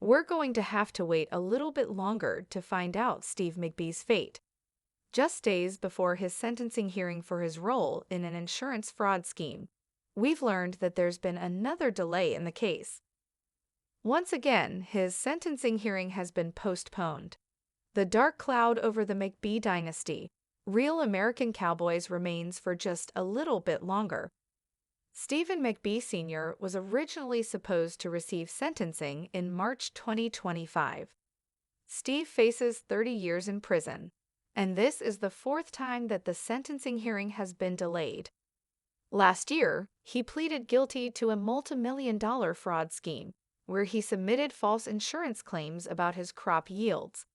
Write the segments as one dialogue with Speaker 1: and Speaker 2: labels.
Speaker 1: We're going to have to wait a little bit longer to find out Steve McBee's fate. Just days before his sentencing hearing for his role in an insurance fraud scheme, we've learned that there's been another delay in the case. Once again, his sentencing hearing has been postponed. The dark cloud over the McBee Dynasty, real American cowboys, remains for just a little bit longer. Steven McBee Sr. was originally supposed to receive sentencing in March 2025. Steve faces 30 years in prison, and this is the fourth time that the sentencing hearing has been delayed. Last year, he pleaded guilty to a multi-million-dollar fraud scheme, where he submitted false insurance claims about his crop yields.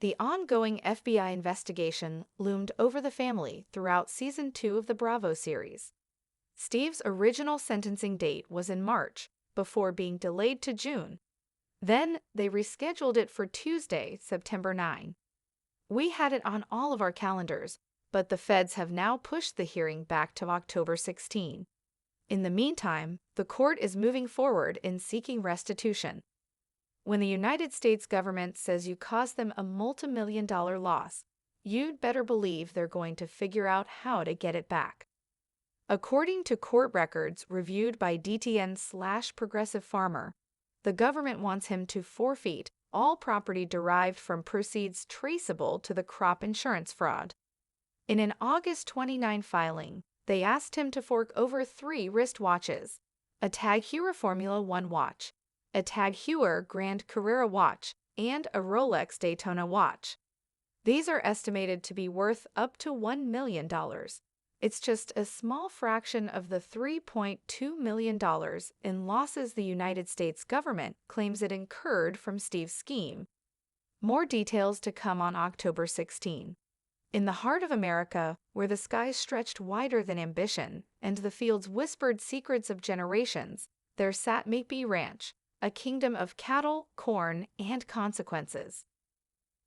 Speaker 1: The ongoing FBI investigation loomed over the family throughout Season 2 of the Bravo series. Steve's original sentencing date was in March, before being delayed to June. Then they rescheduled it for Tuesday, September 9. We had it on all of our calendars, but the feds have now pushed the hearing back to October 16. In the meantime, the court is moving forward in seeking restitution. When the United States government says you caused them a multi-million-dollar loss, you'd better believe they're going to figure out how to get it back. According to court records reviewed by DTN/Progressive Farmer, the government wants him to forfeit all property derived from proceeds traceable to the crop insurance fraud. In an August 29 filing, they asked him to fork over 3 wristwatches, a Tag Heuer Formula 1 watch, a Tag Heuer Grand Carrera watch, and a Rolex Daytona watch. These are estimated to be worth up to $1 million. It's just a small fraction of the $3.2 million in losses the United States government claims it incurred from Steve's scheme. More details to come on October 16. In the heart of America, where the skies stretched wider than ambition and the fields whispered secrets of generations, there sat McBee Ranch, a kingdom of cattle, corn, and consequences.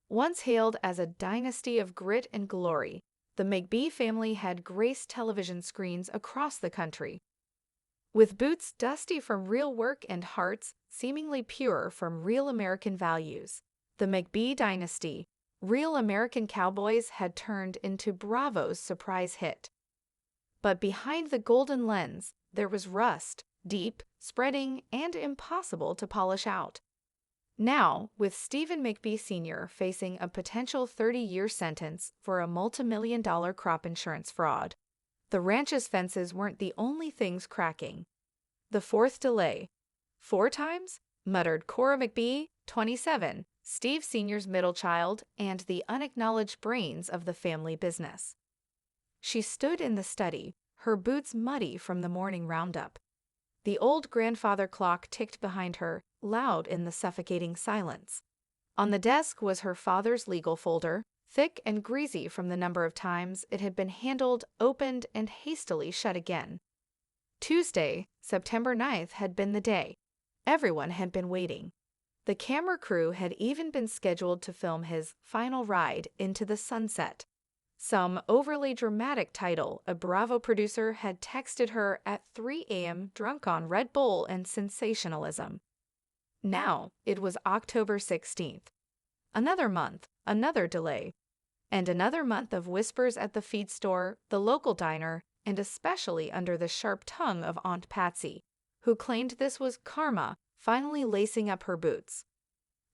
Speaker 1: Once hailed as a dynasty of grit and glory, the McBee family had graced television screens across the country. With boots dusty from real work and hearts seemingly pure from real American values, the McBee Dynasty, real American cowboys, had turned into Bravo's surprise hit. But behind the golden lens, there was rust, deep, spreading, and impossible to polish out. Now, with Steven McBee Sr. facing a potential 30-year sentence for a multi-million-dollar crop insurance fraud, the ranch's fences weren't the only things cracking. The fourth delay. 4 times? Muttered Cora McBee, 27, Steve Sr.'s middle child and the unacknowledged brains of the family business. She stood in the study, her boots muddy from the morning roundup. The old grandfather clock ticked behind her, loud in the suffocating silence. On the desk was her father's legal folder, thick and greasy from the number of times it had been handled, opened, and hastily shut again. Tuesday, September 9th, had been the day. Everyone had been waiting. The camera crew had even been scheduled to film his final ride into the sunset. Some overly dramatic title a Bravo producer had texted her at 3 a.m. drunk on Red Bull and sensationalism. Now it was October 16th. Another month, another delay, and another month of whispers at the feed store, the local diner, and especially under the sharp tongue of Aunt Patsy, who claimed this was karma finally lacing up her boots.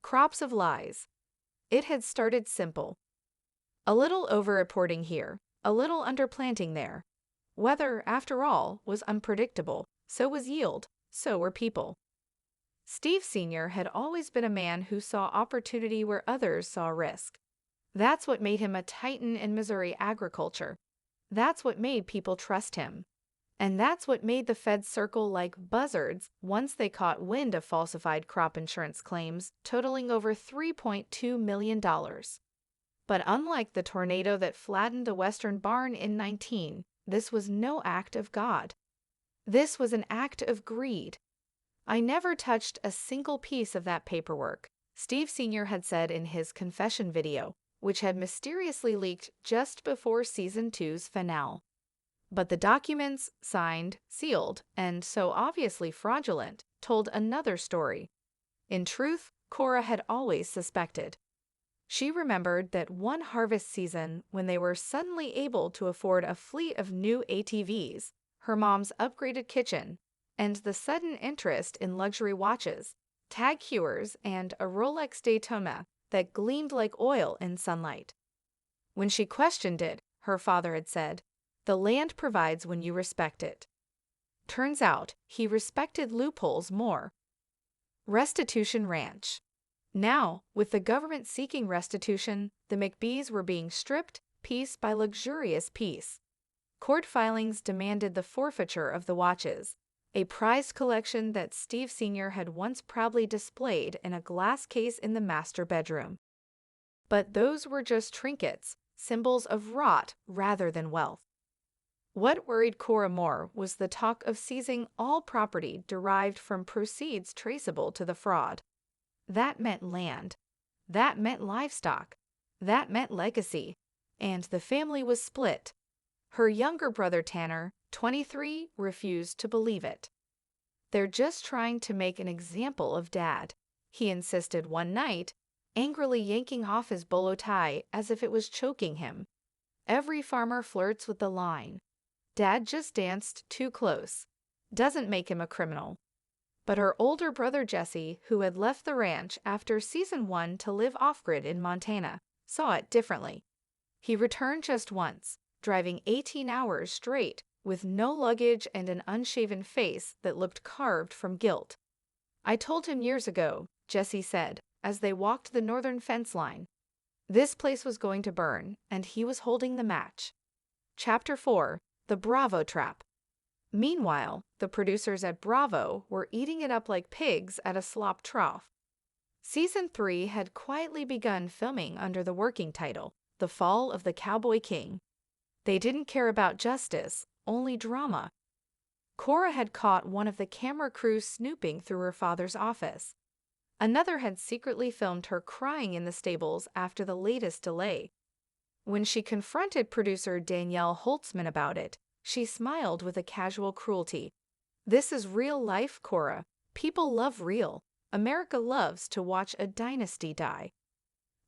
Speaker 1: Crops of lies. It had started simple. A little over-reporting here, a little underplanting there. Weather, after all, was unpredictable, so was yield, so were people. Steve Sr. had always been a man who saw opportunity where others saw risk. That's what made him a titan in Missouri agriculture. That's what made people trust him. And that's what made the feds circle like buzzards once they caught wind of falsified crop insurance claims totaling over $3.2 million. But unlike the tornado that flattened a western barn in 19, this was no act of God. This was an act of greed. I never touched a single piece of that paperwork, Steve Sr. had said in his confession video, which had mysteriously leaked just before Season 2's finale. But the documents, signed, sealed, and so obviously fraudulent, told another story. In truth, Cora had always suspected. She remembered that one harvest season when they were suddenly able to afford a fleet of new ATVs, her mom's upgraded kitchen, and the sudden interest in luxury watches, tag hewers, and a Rolex Daytona that gleamed like oil in sunlight. When she questioned it, her father had said, "The land provides when you respect it." Turns out, he respected loopholes more. Restitution Ranch. Now, with the government seeking restitution, the McBees were being stripped piece by luxurious piece. Court filings demanded the forfeiture of the watches, a prized collection that Steve Sr. had once proudly displayed in a glass case in the master bedroom. But those were just trinkets, symbols of rot rather than wealth. What worried Cora more was the talk of seizing all property derived from proceeds traceable to the fraud. That meant land. That meant livestock. That meant legacy. And the family was split. Her younger brother Tanner, 23, refused to believe it. "They're just trying to make an example of Dad," he insisted one night, angrily yanking off his bolo tie as if it was choking him. "Every farmer flirts with the line. Dad just danced too close. Doesn't make him a criminal." But her older brother Jesse, who had left the ranch after season 1 to live off-grid in Montana, saw it differently. He returned just once, driving 18 hours straight with no luggage and an unshaven face that looked carved from guilt. "I told him years ago," Jesse said, as they walked the northern fence line. "This place was going to burn, and he was holding the match." Chapter 4: The Bravo Trap. Meanwhile, the producers at Bravo were eating it up like pigs at a slop trough. Season 3 had quietly begun filming under the working title, The Fall of the Cowboy King. They didn't care about justice, only drama. Cora had caught one of the camera crew snooping through her father's office. Another had secretly filmed her crying in the stables after the latest delay. When she confronted producer Danielle Holtzman about it, she smiled with a casual cruelty. "This is real life, Cora. People love real. America loves to watch a dynasty die."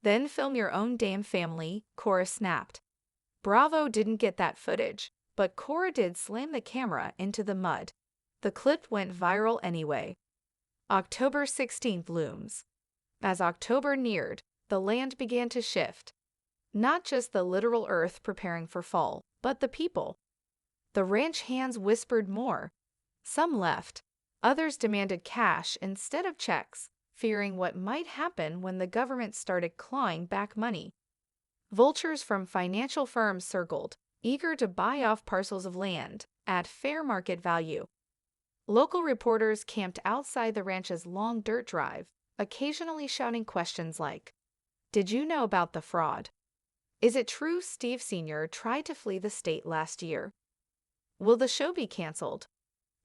Speaker 1: "Then film your own damn family," Cora snapped. Bravo didn't get that footage, but Cora did slam the camera into the mud. The clip went viral anyway. October 16th looms. As October neared, the land began to shift. Not just the literal earth preparing for fall, but the people. The ranch hands whispered more. Some left. Others demanded cash instead of checks, fearing what might happen when the government started clawing back money. Vultures from financial firms circled, eager to buy off parcels of land at fair market value. Local reporters camped outside the ranch's long dirt drive, occasionally shouting questions like, "Did you know about the fraud? Is it true Steve Sr. tried to flee the state last year? Will the show be canceled?"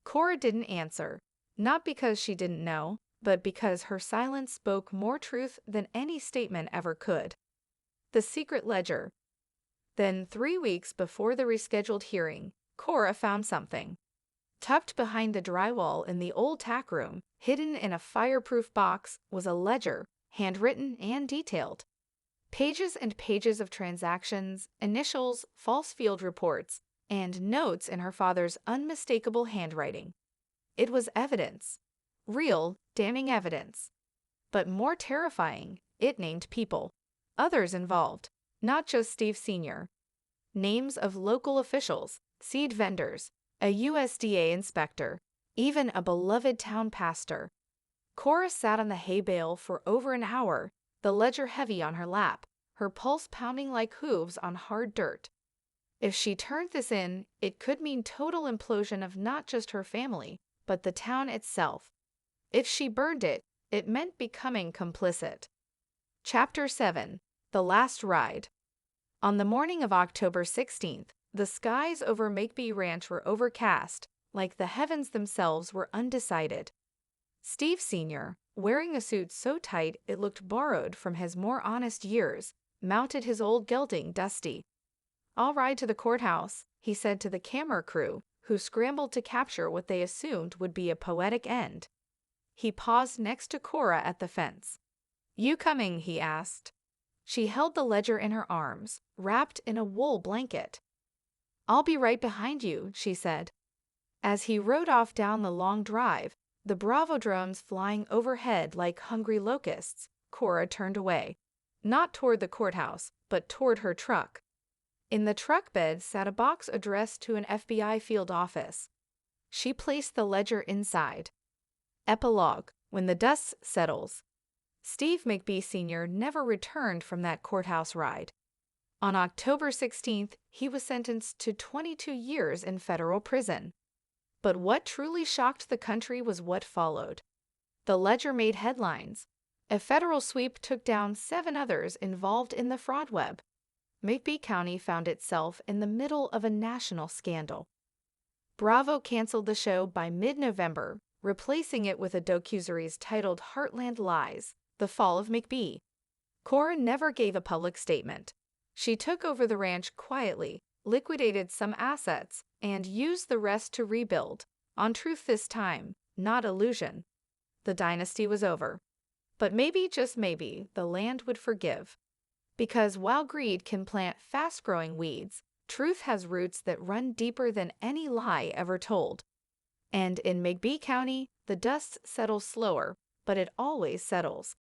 Speaker 1: Cora didn't answer, not because she didn't know, but because her silence spoke more truth than any statement ever could. The secret ledger. Then, 3 weeks before the rescheduled hearing, Cora found something. Tucked behind the drywall in the old tack room, hidden in a fireproof box, was a ledger, handwritten and detailed. Pages and pages of transactions, initials, false field reports, and notes in her father's unmistakable handwriting. It was evidence. Real, damning evidence. But more terrifying, it named people. Others involved, not just Steve Sr. Names of local officials, seed vendors, a USDA inspector, even a beloved town pastor. Cora sat on the hay bale for over an hour, the ledger heavy on her lap, her pulse pounding like hooves on hard dirt. If she turned this in, it could mean total implosion of not just her family, but the town itself. If she burned it, it meant becoming complicit. Chapter 7: The Last Ride. On the morning of October 16th, the skies over McBee Ranch were overcast, like the heavens themselves were undecided. Steve Sr., wearing a suit so tight it looked borrowed from his more honest years, mounted his old gelding, Dusty. "I'll ride to the courthouse," he said to the camera crew, who scrambled to capture what they assumed would be a poetic end. He paused next to Cora at the fence. "You coming?" he asked. She held the ledger in her arms, wrapped in a wool blanket. "I'll be right behind you," she said. As he rode off down the long drive, the Bravo drones flying overhead like hungry locusts, Cora turned away. Not toward the courthouse, but toward her truck. In the truck bed sat a box addressed to an FBI field office. She placed the ledger inside. Epilogue: When the dust settles. Steve McBee Sr. never returned from that courthouse ride. On October 16th, he was sentenced to 22 years in federal prison. But what truly shocked the country was what followed. The ledger made headlines. A federal sweep took down 7 others involved in the fraud web. McBee County found itself in the middle of a national scandal. Bravo canceled the show by mid-November, replacing it with a docuseries titled Heartland Lies: The Fall of McBee. Cora never gave a public statement. She took over the ranch quietly, liquidated some assets, and used the rest to rebuild, on truth this time, not illusion. The dynasty was over. But maybe, just maybe, the land would forgive. Because while greed can plant fast-growing weeds, truth has roots that run deeper than any lie ever told. And in McBee County, the dust settles slower, but it always settles.